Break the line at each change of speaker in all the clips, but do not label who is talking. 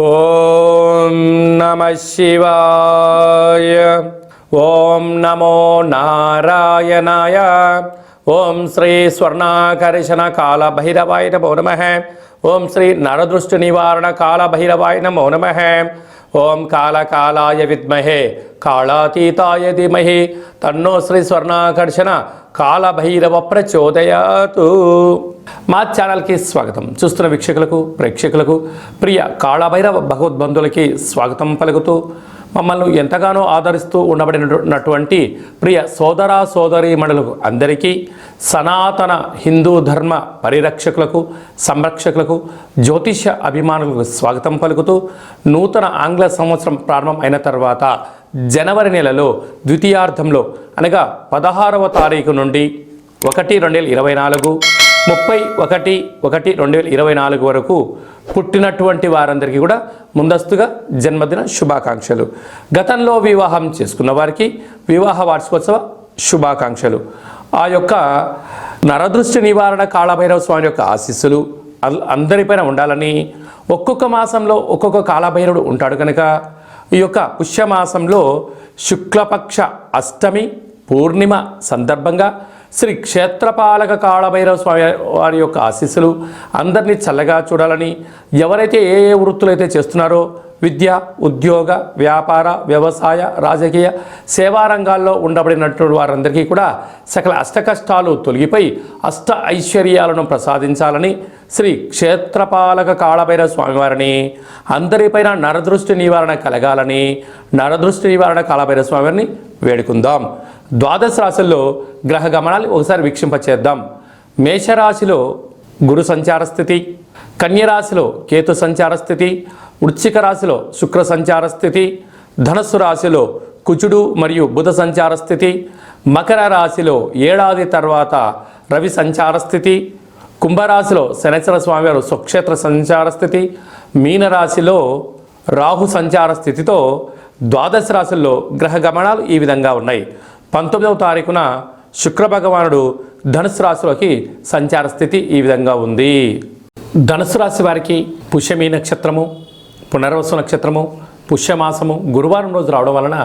ఓం నమః శివాయ. ఓం నమో నారాయణాయ. ఓం శ్రీ స్వర్ణాకర్షణ కాల భైరవాయ నమో నమః. ఓం శ్రీ నరదృష్టి నివారణ కాల భైరవాయ నమో నమః. ఓం కాళకాలాయ విద్మహే కాళాతీతాయ ధీమహి తన్నో శ్రీ స్వర్ణాకర్షణ కాళభైరవ ప్రచోదయాతు. మా ఛానల్కి స్వాగతం. చూస్తున్న వీక్షకులకు ప్రేక్షకులకు ప్రియ కాళభైరవ భగవద్బంధులకి స్వాగతం పలుకుతూ మమ్మల్ని ఎంతగానో ఆదరిస్తూ ఉండబడినటువంటి ప్రియ సోదర సోదరీమణులకు అందరికీ సనాతన హిందూ ధర్మ పరిరక్షకులకు సంరక్షకులకు జ్యోతిష అభిమానులకు స్వాగతం పలుకుతూ నూతన ఆంగ్ల సంవత్సరం ప్రారంభం అయిన తర్వాత జనవరి నెలలో ద్వితీయార్థంలో అనగా 16వ తారీఖు నుండి 1/2024 31/1/2024 వరకు పుట్టినటువంటి వారందరికీ కూడా ముందస్తుగా జన్మదిన శుభాకాంక్షలు. గతంలో వివాహం చేసుకున్న వారికి వివాహ వార్షికోత్సవ శుభాకాంక్షలు. ఆ యొక్క నరదృష్టి నివారణ కాళభైరవ స్వామి యొక్క ఆశీస్సులు అందరిపైన ఉండాలని, ఒక్కొక్క మాసంలో ఒక్కొక్క కాళభైరవుడు ఉంటాడు కనుక ఈ యొక్క పుష్యమాసంలో శుక్లపక్ష అష్టమి పూర్ణిమ సందర్భంగా శ్రీ క్షేత్రపాలక కాళభైరవ స్వామి వారి యొక్క ఆశీస్సులు అందరినీ చల్లగా చూడాలని, ఎవరైతే ఏ వృత్తులు అయితే చేస్తున్నారో విద్య, ఉద్యోగ, వ్యాపార, వ్యవసాయ, రాజకీయ, సేవా రంగాల్లో ఉండబడినటువంటి వారందరికీ కూడా సకల అష్టకష్టాలు తొలగిపోయి అష్ట ఐశ్వర్యాలను ప్రసాదించాలని శ్రీ క్షేత్రపాలక కాళభైరవ స్వామివారిని, అందరిపైన నరదృష్టి నివారణ కలగాలని నరదృష్టి నివారణ కాళభైరవ స్వామివారిని వేడుకుందాం. ద్వాదశ రాశుల్లో గ్రహ గమనాలు ఒకసారి వీక్షింపచేద్దాం. మేషరాశిలో గురు సంచార స్థితి, కన్యరాశిలో కేతు సంచార స్థితి, వృశ్చిక రాశిలో శుక్ర సంచార స్థితి, ధనస్సు రాశిలో కుజుడు మరియు బుధ సంచార స్థితి, మకర రాశిలో ఏడాది తర్వాత రవి సంచార స్థితి, కుంభరాశిలో శనేశ్వర స్వామివారు స్వక్షేత్ర సంచార స్థితి, మీనరాశిలో రాహు సంచార స్థితితో ద్వాదశ రాశుల్లో గ్రహ గమనాలు ఈ విధంగా ఉన్నాయి. 19వ తారీఖున శుక్ర భగవానుడు ధనుసు రాశిలోకి సంచార స్థితి ఈ విధంగా ఉంది. ధనుసు రాశి వారికి పుష్యమీ నక్షత్రము, పునర్వసు నక్షత్రము, పుష్యమాసము గురువారం రోజు రావడం వలన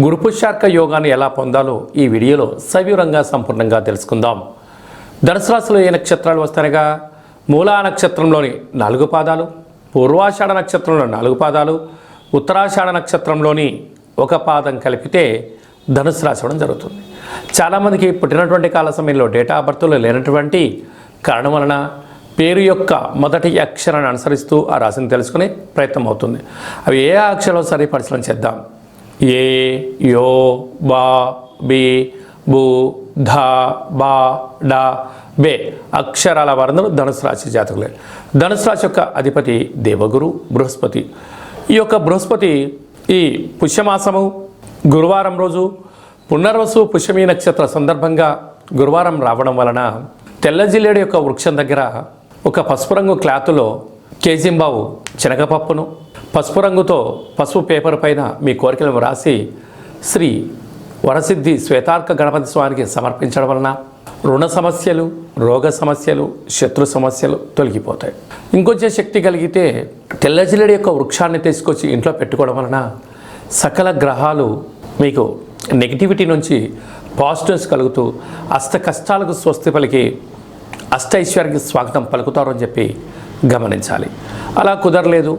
గురుపుష్యార్క యోగాన్ని ఎలా పొందాలో ఈ వీడియోలో సవివరంగా సంపూర్ణంగా తెలుసుకుందాం. ధనుసు రాశిలో ఏ నక్షత్రాలు వస్తాయనగా మూలా నక్షత్రంలోని 4 పాదాలు, పూర్వాషాఢ నక్షత్రంలో 4 పాదాలు, ఉత్తరాషాఢ నక్షత్రంలోని 1 పాదం కలిపితే ధనుసు రాశి అవ్వడం జరుగుతుంది. చాలామందికి పుట్టినటువంటి కాల సమయంలో డేటా ఆఫ్ బర్త్లో లేనటువంటి కారణం వలన పేరు యొక్క మొదటి అక్షరాన్ని అనుసరిస్తూ ఆ రాశిని తెలుసుకునే ప్రయత్నం అవుతుంది. అవి ఏ అక్షరాలు సరి పరిశీలన చేద్దాం. ఏ, యో, బా, బి, బు, ధ, బా, డ, బే అక్షరాల వారందరూ ధనుసు రాశి జాతకులే. ధనుసు రాశి యొక్క అధిపతి దేవగురు బృహస్పతి. ఈ యొక్క బృహస్పతి ఈ పుష్యమాసము గురువారం రోజు పునర్వసు పుష్యమీ నక్షత్ర సందర్భంగా గురువారం రావడం వలన తెల్ల జిల్లేడు యొక్క వృక్షం దగ్గర ఒక పసుపు రంగు క్లాతులో కేజింబావు శనగపప్పును పసుపు రంగుతో పసుపు పేపర్ పైన మీ కోరికలను రాసి శ్రీ వరసిద్ధి శ్వేతార్క గణపతి స్వామికి సమర్పించడం వలన రుణ సమస్యలు, రోగ సమస్యలు, శత్రు సమస్యలు తొలగిపోతాయి. ఇంకొంచెం శక్తి కలిగితే తెల్ల జిల్లేడు యొక్క వృక్షాన్ని తీసుకొచ్చి ఇంట్లో పెట్టుకోవడం వలన సకల గ్రహాలు మీకు నెగిటివిటీ నుంచి పాజిటివ్స్ కలుగుతూ అష్ట కష్టాలకు స్వస్తి పలికి అష్ట ఐశ్వర్యానికి స్వాగతం పలుకుతారు అని చెప్పి గమనించాలి. అలా కుదరలేదు,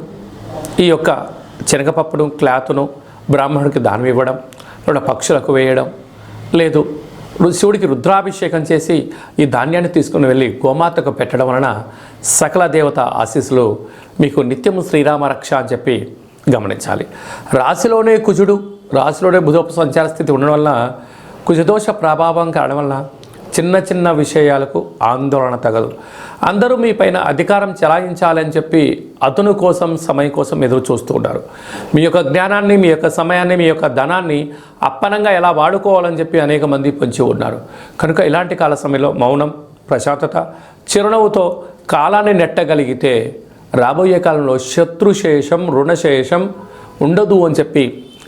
ఈ యొక్క శనగపప్పును క్లాతును బ్రాహ్మణుడికి దానం ఇవ్వడం, లేదా పక్షులకు వేయడం, లేదు శివుడికి రుద్రాభిషేకం చేసి ఈ ధాన్యాన్ని తీసుకుని వెళ్ళి గోమాతకు పెట్టడం వలన సకల దేవత ఆశీస్సులు మీకు నిత్యము శ్రీరామ రక్ష అని చెప్పి గమనించాలి. రాశిలోనే కుజుడు, రాశిలోనే బుధోప సంచార స్థితి ఉండడం వల్ల కుజదోష ప్రభావం కావడం వల్ల చిన్న చిన్న విషయాలకు ఆందోళన తగదు. అందరూ మీ పైన అధికారం చెలాయించాలని చెప్పి అతను కోసం సమయం కోసం ఎదురు చూస్తూ ఉంటారు. మీ యొక్క జ్ఞానాన్ని, మీ యొక్క సమయాన్ని, మీ యొక్క ధనాన్ని అప్పనంగా ఎలా వాడుకోవాలని చెప్పి అనేక మంది పొంచి ఉన్నారు. కనుక ఇలాంటి కాల సమయంలో మౌనం, ప్రశాంతత, చిరునవ్వుతో కాలాన్ని నెట్టగలిగితే రాబోయే కాలంలో శత్రుశేషం, రుణశేషం ఉండదు అని చెప్పి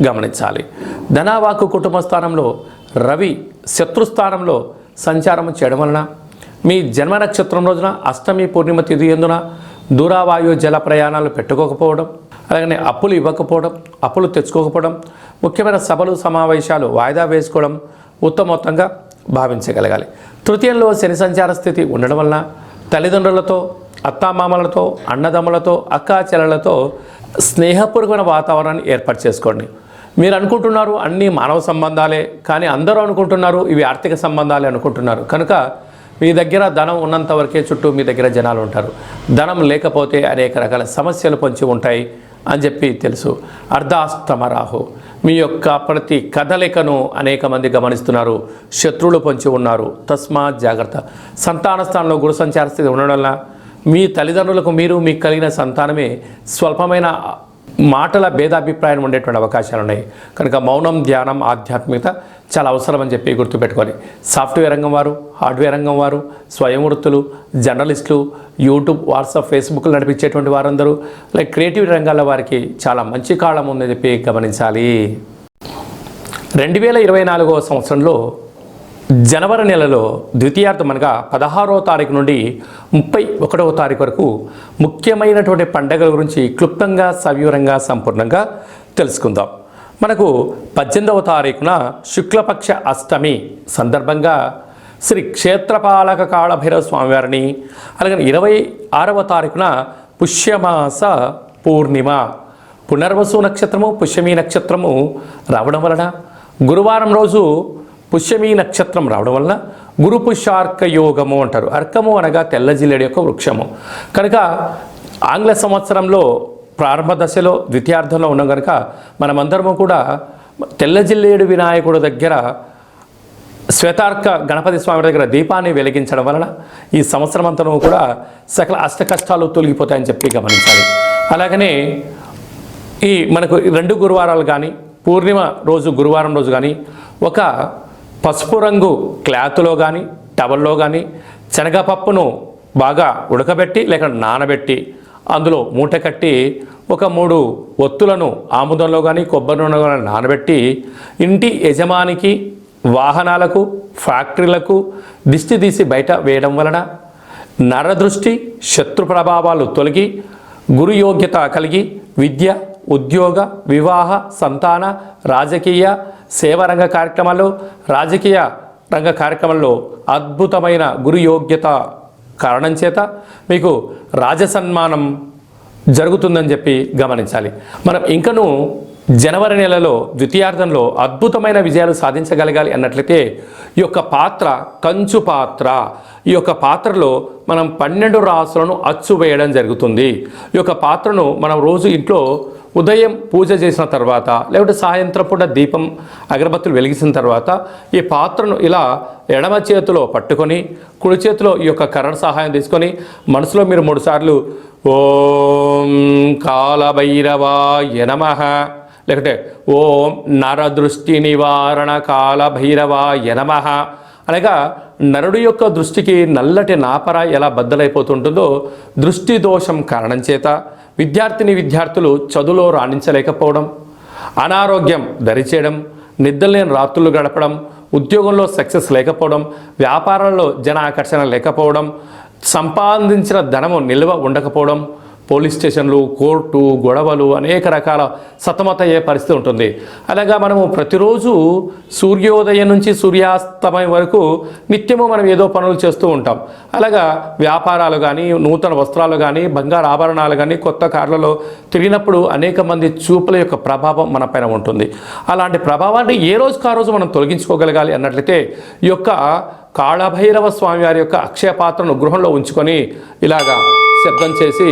గమనించాలి. ధనవాకు కుటుంబ స్థానంలో రవి శత్రుస్థానంలో సంచారం చేయడం వలన మీ జన్మ నక్షత్రం రోజున అష్టమి పూర్ణిమ తిథి ఎందున దూరావాయు జల ప్రయాణాలు పెట్టుకోకపోవడం, అలాగనే అప్పులు ఇవ్వకపోవడం, అప్పులు తెచ్చుకోకపోవడం, ముఖ్యమైన సభలు సమావేశాలు వాయిదా వేసుకోవడం ఉత్తమోత్తంగా భావించగలగాలి. తృతీయంలో శని సంచార స్థితి ఉండడం వలన తల్లిదండ్రులతో, అత్తామామలతో, అన్నదమ్ములతో, అక్కా చెల్లెలతో స్నేహపూర్వకమైన వాతావరణాన్ని ఏర్పాటు చేసుకోండి. మీరు అనుకుంటున్నారు అన్నీ మానవ సంబంధాలే, కానీ అందరూ అనుకుంటున్నారు ఇవి ఆర్థిక సంబంధాలే అనుకుంటున్నారు. కనుక మీ దగ్గర ధనం ఉన్నంత వరకే చుట్టూ మీ దగ్గర జనాలు ఉంటారు. ధనం లేకపోతే అనేక రకాల సమస్యలు పొంచి ఉంటాయి అని చెప్పి తెలుసు. అర్ధాస్తమ రాహు మీ యొక్క ప్రతి కదలికను అనేక మంది గమనిస్తున్నారు. శత్రువులు పొంచి ఉన్నారు. తస్మాత్ జాగ్రత్త. సంతాన స్థానంలో గురు సంచార స్థితి ఉండడం వల్ల మీ తల్లిదండ్రులకు మీకు కలిగిన సంతానమే స్వల్పమైన మాటల భేదాభిప్రాయం ఉండేటువంటి అవకాశాలు ఉన్నాయి. కనుక మౌనం, ధ్యానం, ఆధ్యాత్మికత చాలా అవసరం అని చెప్పి గుర్తుపెట్టుకోవాలి. సాఫ్ట్వేర్ రంగం వారు, హార్డ్వేర్ రంగం వారు, స్వయం వృత్తులు, జర్నలిస్టులు, యూట్యూబ్, వాట్సాప్, ఫేస్బుక్లు నడిపించేటువంటి వారందరూ లైక్ క్రియేటివ్ రంగాల వారికి చాలా మంచి కాలం ఉందని చెప్పి గమనించాలి. 2024వ సంవత్సరంలో జనవరి నెలలో ద్వితీయార్థం అనగా 16వ తారీఖు నుండి 31వ తారీఖు వరకు ముఖ్యమైనటువంటి పండుగల గురించి క్లుప్తంగా, సవివరంగా, సంపూర్ణంగా తెలుసుకుందాం. మనకు 18వ తారీఖున శుక్లపక్ష అష్టమి సందర్భంగా శ్రీ క్షేత్రపాలక కాళభైరవ స్వామివారిని, అలాగే 26వ తారీఖున పుష్యమాస పూర్ణిమ, పునర్వసు నక్షత్రము, పుష్యమీ నక్షత్రము రావడం వలన గురువారం రోజు పుష్యమీ నక్షత్రం రావడం వలన గురు పుష్యార్క యోగము అంటారు. అర్కము అనగా తెల్ల జిల్లేడు యొక్క వృక్షము. కనుక ఆంగ్ల సంవత్సరంలో ప్రారంభ దశలో ద్వితీయార్థంలో ఉన్నాం కనుక మనమందరము కూడా తెల్ల జిల్లేడు వినాయకుడు దగ్గర, శ్వేతార్క గణపతి స్వామి దగ్గర దీపాన్ని వెలిగించడం వలన ఈ సంవత్సరం అంతా కూడా సకల అష్ట కష్టాలు తొలగిపోతాయని చెప్పి గమనించాలి. అలాగనే ఈ మనకు 2 గురువారాలు కానీ, పూర్ణిమ రోజు గురువారం రోజు కానీ ఒక పసుపు రంగు క్లాత్లో కానీ, టవల్లో కానీ శనగపప్పును బాగా ఉడకబెట్టి లేక నానబెట్టి అందులో మూట కట్టి ఒక 3 ఒత్తులను ఆముదంలో కానీ, కొబ్బరి నూనెలో కానీ నానబెట్టి ఇంటి యజమానికి, వాహనాలకు, ఫ్యాక్టరీలకు దిష్టి తీసి బయట వేయడం వలన నరదృష్టి, శత్రు ప్రభావాలు తొలగి గురు యోగ్యత కలిగి విద్య, ఉద్యోగ, వివాహ, సంతాన, రాజకీయ, సేవారంగ కార్యక్రమాలు, రాజకీయ రంగ కార్యక్రమాల్లో అద్భుతమైన గురు యోగ్యత కారణం చేత మీకు రాజసన్మానం జరుగుతుందని చెప్పి గమనించాలి. మనం ఇంకనూ జనవరి నెలలో ద్వితీయార్థంలో అద్భుతమైన విజయాలు సాధించగలగాలి అన్నట్లయితే ఈ యొక్క పాత్ర కంచు పాత్ర, ఈ యొక్క పాత్రలో మనం 12 రాసులను అచ్చు వేయడం జరుగుతుంది. ఈ యొక్క పాత్రను మనం రోజు ఇంట్లో ఉదయం పూజ చేసిన తర్వాత లేకపోతే సాయంత్రం పూట దీపం, అగరబత్తులు వెలిగించిన తర్వాత ఈ పాత్రను ఇలా ఎడమ చేతిలో పట్టుకొని కుడి చేతిలో ఈ యొక్క కర్ర సహాయం తీసుకొని మనసులో మీరు 3 సార్లు ఓం కాలభైరవాయ నమః, లేకపోతే ఓం నరదృష్టి నివారణ కాలభైరవాయ నమః అనగా నరుడి యొక్క దృష్టికి నల్లటి నాపర ఎలా బద్దలైపోతుంటుందో దృష్టి దోషం కారణం చేత విద్యార్థులు చదువులో రాణించలేకపోవడం, అనారోగ్యం దరిచేయడం, నిద్రలేని రాత్రులు గడపడం, ఉద్యోగంలో సక్సెస్ లేకపోవడం, వ్యాపారాల్లో జన ఆకర్షణ లేకపోవడం, సంపాదించిన ధనము నిల్వ ఉండకపోవడం, పోలీస్ స్టేషన్లు, కోర్టు, గొడవలు, అనేక రకాల సతమతయ్యే పరిస్థితి ఉంటుంది. అలాగా మనము ప్రతిరోజు సూర్యోదయం నుంచి సూర్యాస్తమయం వరకు నిత్యము మనం ఏదో పనులు చేస్తూ ఉంటాం. అలాగా వ్యాపారాలు కానీ, నూతన వస్త్రాలు కానీ, బంగారు ఆభరణాలు కానీ, కొత్త కార్లలో తిరిగినప్పుడు అనేక మంది చూపుల యొక్క ప్రభావం మన పైన ఉంటుంది. అలాంటి ప్రభావాన్ని ఏ రోజుకు ఆ రోజు మనం తొలగించుకోగలగాలి అన్నట్లయితే ఈ యొక్క కాళభైరవ స్వామి వారి యొక్క అక్షయ పాత్రను గృహంలో ఉంచుకొని ఇలాగా శబ్దం చేసి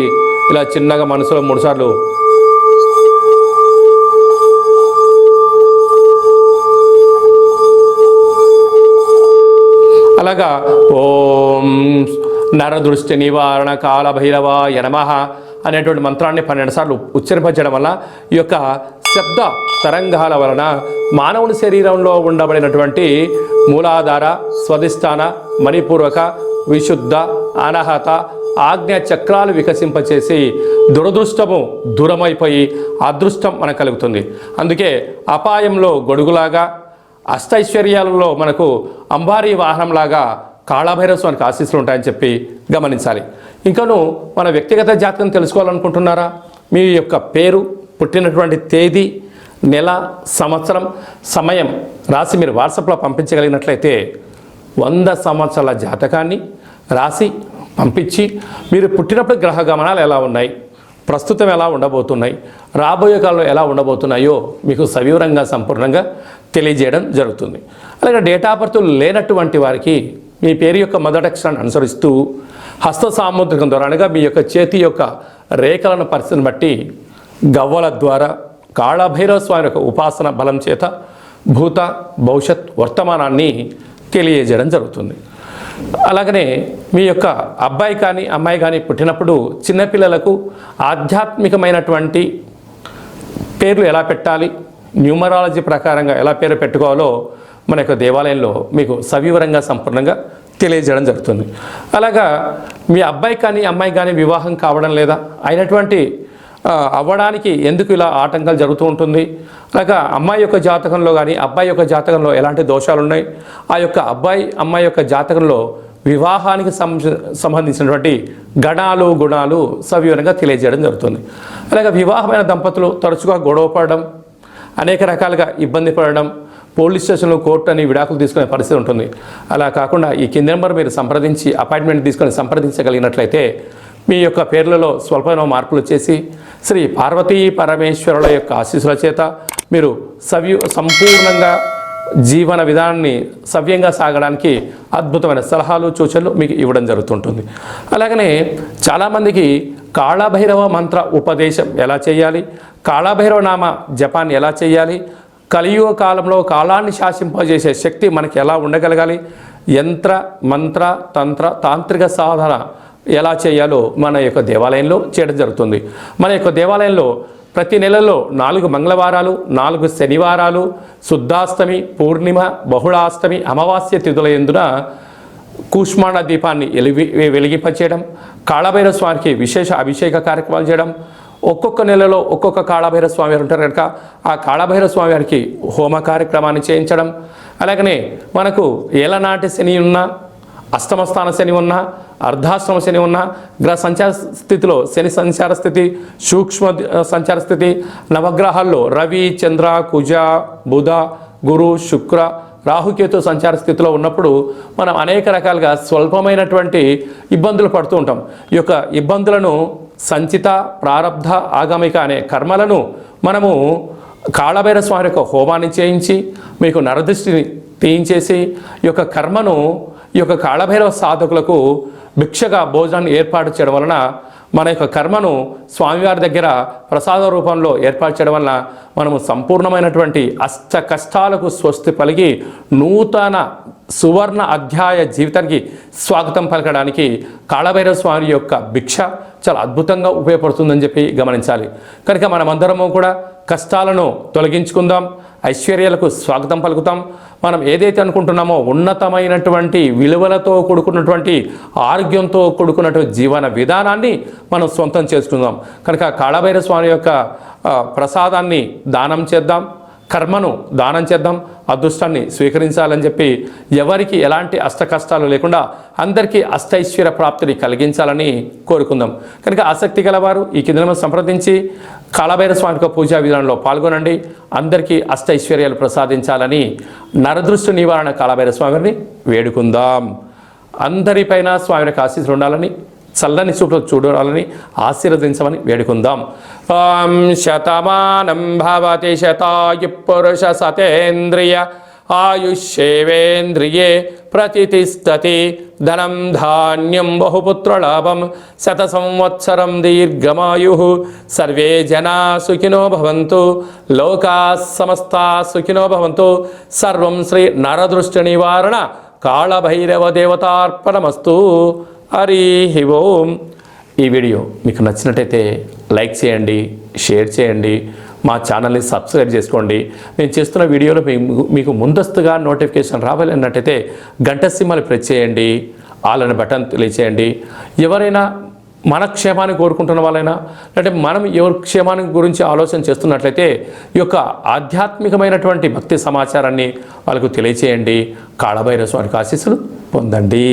ఇలా చిన్నగా మనసులో 3 సార్లు అలాగా ఓం నరదృష్టి నివారణ కాళభైరవాయ నమః అనేటువంటి మంత్రాన్ని 12 సార్లు ఉచ్చరింపజేయడం వల్ల ఈ యొక్క శబ్ద తరంగాల వలన మానవుని శరీరంలో ఉండబడినటువంటి మూలాధార, స్వధిష్టాన, మణిపూర్వక, విశుద్ధ, అనాహత, ఆజ్ఞ చక్రాలు వికసింపచేసి దురదృష్టము దూరమైపోయి అదృష్టం మనకు కలుగుతుంది. అందుకే అపాయంలో గొడుగులాగా, అష్టైశ్వర్యాలలో మనకు అంబారీ వాహనంలాగా కాళభైరవ స్వామికి ఆశీస్సులు ఉంటాయని చెప్పి గమనించాలి. ఇంకను మన వ్యక్తిగత జాతకం తెలుసుకోవాలనుకుంటున్నారా? మీ యొక్క పేరు, పుట్టినటువంటి తేదీ, నెల, సంవత్సరం, సమయం రాసి మీరు వాట్సాప్లో పంపించగలిగినట్లయితే 100 సంవత్సరాల జాతకాన్ని రాసి పంపించి మీరు పుట్టినప్పుడు గ్రహ గమనాలు ఎలా ఉన్నాయి, ప్రస్తుతం ఎలా ఉండబోతున్నాయి, రాబోయే కాలంలో ఎలా ఉండబోతున్నాయో మీకు సవివరంగా సంపూర్ణంగా తెలియజేయడం జరుగుతుంది. అలాగే డేట్ ఆఫ్ బర్త్ లేనటువంటి వారికి మీ పేరు యొక్క మొదటి అక్షరాన్ని అనుసరిస్తూ హస్త సాముద్రికం ద్వారా అనగా మీ యొక్క చేతి యొక్క రేఖలను పరిస్థితిని బట్టి గవ్వల ద్వారా కాళభైరవ స్వామి యొక్క ఉపాసన బలం చేత భూత, భవిష్యత్, వర్తమానాన్ని తెలియజేయడం జరుగుతుంది. అలాగనే మీ యొక్క అబ్బాయి కానీ అమ్మాయి కానీ పుట్టినప్పుడు చిన్నపిల్లలకు ఆధ్యాత్మికమైనటువంటి పేర్లు ఎలా పెట్టాలి, న్యూమరాలజీ ప్రకారంగా ఎలా పేరు పెట్టుకోవాలో మన యొక్క దేవాలయంలో మీకు సవివరంగా సంపూర్ణంగా తెలియజేయడం జరుగుతుంది. అలాగా మీ అబ్బాయి కానీ అమ్మాయి కానీ వివాహం కావడం లేదా అయినటువంటి అవ్వడానికి ఎందుకు ఇలా ఆటంకాలు జరుగుతూ ఉంటుంది, అలాగా అమ్మాయి యొక్క జాతకంలో కానీ అబ్బాయి యొక్క జాతకంలో ఎలాంటి దోషాలు ఉన్నాయి, ఆ యొక్క అబ్బాయి అమ్మాయి యొక్క జాతకంలో వివాహానికి సంబంధించినటువంటి గణాలు గుణాలు సవివరంగా తెలియజేయడం జరుగుతుంది. అలాగే వివాహమైన దంపతులు తరచుగా గొడవ పడడం, అనేక రకాలుగా ఇబ్బంది పడడం, పోలీస్ స్టేషన్లో కోర్టు అని విడాకులు తీసుకునే పరిస్థితి ఉంటుంది. అలా కాకుండా ఈ కింది నెంబర్ మీరు సంప్రదించి అపాయింట్మెంట్ తీసుకొని సంప్రదించగలిగినట్లయితే మీ యొక్క పేర్లలో స్వల్పమైన మార్పులు చేసి శ్రీ పార్వతీ పరమేశ్వరుల యొక్క ఆశీస్సుల చేత మీరు సంపూర్ణంగా జీవన విధానాన్ని సవ్యంగా సాగడానికి అద్భుతమైన సలహాలు, సూచనలు మీకు ఇవ్వడం జరుగుతుంటుంది. అలాగనే చాలామందికి కాళభైరవ మంత్ర ఉపదేశం ఎలా చేయాలి, కాళభైరవ నామ జపాన్ని ఎలా చేయాలి, కలియుగ కాలంలో కాలాన్ని శాసింపజేసే శక్తి మనకి ఎలా ఉండగలగాలి, యంత్ర మంత్ర తంత్ర తాంత్రిక సాధన ఎలా చేయాలో మన యొక్క దేవాలయంలో చేయడం జరుగుతుంది. మన యొక్క దేవాలయంలో ప్రతి నెలలో 4 మంగళవారాలు, 4 శనివారాలు, శుద్ధాష్టమి, పూర్ణిమ, బహుళాష్టమి, అమావాస్య తిథుల యందున కూష్మాండ దీపాన్ని వెలిగింపచేయడం, కాళభైరవ స్వామికి విశేష అభిషేక కార్యక్రమాలు చేయడం, ఒక్కొక్క నెలలో ఒక్కొక్క కాళభైరవ స్వామి వారు ఉంటారు కనుక ఆ కాళభైరవ స్వామి వారికి హోమ కార్యక్రమాన్ని చేయించడం, అలాగనే మనకు ఏలనాటి శని ఉన్నా, అష్టమ స్థాన శని ఉన్నా, అర్ధాష్టమ శని ఉన్నా, గ్రహ సంచార స్థితిలో శని సంచార స్థితి, సూక్ష్మ సంచార స్థితి, నవగ్రహాల్లో రవి, చంద్ర, కుజ, బుధ, గురు, శుక్ర, రాహుకేతు సంచార స్థితిలో ఉన్నప్పుడు మనం అనేక రకాలుగా స్వల్పమైనటువంటి ఇబ్బందులు పడుతూ ఉంటాం. ఈ యొక్క ఇబ్బందులను సంచిత, ప్రారబ్ధ, ఆగమిక అనే కర్మలను మనము కాళభైరవ స్వామి యొక్క హోమాన్ని చేయించి మీకు నరదృష్టిని తీయించేసి ఈ యొక్క కర్మను ఈ యొక్క కాళభైరవ సాధకులకు భిక్షగా భోజనాన్ని ఏర్పాటు చేయడం వలన మన యొక్క కర్మను స్వామివారి దగ్గర ప్రసాద రూపంలో ఏర్పాటు చేయడం వలన మనము సంపూర్ణమైనటువంటి అష్ట కష్టాలకు స్వస్తి పలిగి నూతన సువర్ణ అధ్యాయ జీవితానికి స్వాగతం పలకడానికి కాళభైరవ స్వామి యొక్క భిక్ష చాలా అద్భుతంగా ఉపయోగపడుతుందని చెప్పి గమనించాలి. కనుక మనమందరము కూడా కష్టాలను తొలగించుకుందాం, ఐశ్వర్యాలకు స్వాగతం పలుకుతాం. మనం ఏదైతే అనుకుంటున్నామో ఉన్నతమైనటువంటి విలువలతో కూడుకున్నటువంటి ఆరోగ్యంతో కూడుకున్నటువంటి జీవన విధానాన్ని మనం సొంతం చేసుకుందాం. కనుక కాళభైరవ స్వామి యొక్క ప్రసాదాన్ని దానం చేద్దాం, కర్మను దానం చేద్దాం, అదృష్టాన్ని స్వీకరించాలని చెప్పి ఎవరికి ఎలాంటి అష్ట కష్టాలు లేకుండా అందరికీ అష్టైశ్వర్య ప్రాప్తిని కలిగించాలని కోరుకుందాం. కనుక ఆసక్తి గలవారు ఈ కింద సంప్రదించి కాళభైరవ స్వామి పూజా విధానంలో పాల్గొనండి. అందరికీ అష్టైశ్వర్యాలు ప్రసాదించాలని నరదృష్టి నివారణ కాళభైరవ స్వామిని వేడుకుందాం. అందరిపైన స్వామి యొక్క ఆశీస్సులు ఉండాలని, చల్లని చూపులు చూడాలని ఆశీర్వదించమని వేడుకుందాం. ఓం శతమానం భవతి శతాయు పురుష సతేంద్రియ ఆయుష్యేవేంద్రియే ప్రతిష్టతి ధనం ధాన్యం బహుపుత్రలాభం శత సంవత్సరం దీర్ఘమాయు సర్వే జనా సుఖినో భవంతు లోకా సమస్తా సుఖినో భవంతు. సర్వం శ్రీ నరదృష్టి నివారణ కాళభైరవ దేవతార్పణమస్తు. హరి ఓం. ఈ వీడియో మీకు నచ్చినట్టయితే లైక్ చేయండి, షేర్ చేయండి, మా ఛానల్ని సబ్స్క్రైబ్ చేసుకోండి. నేను చేస్తున్న వీడియోలో మీకు ముందస్తుగా నోటిఫికేషన్ రావాలి అన్నట్టయితే గంట సింబల్ ప్రెస్ చేయండి, ఆల్ అనే బటన్ తెలియచేయండి. ఎవరైనా మన క్షేమాన్ని కోరుకుంటున్న వాళ్ళైనా అంటే మనం ఎవరి క్షేమాన్ని గురించి ఆలోచన చేస్తున్నట్లయితే ఈ యొక్క ఆధ్యాత్మికమైనటువంటి భక్తి సమాచారాన్ని వాళ్ళకు తెలియచేయండి. కాళభైరవ స్వామి ఆశీస్సులు పొందండి.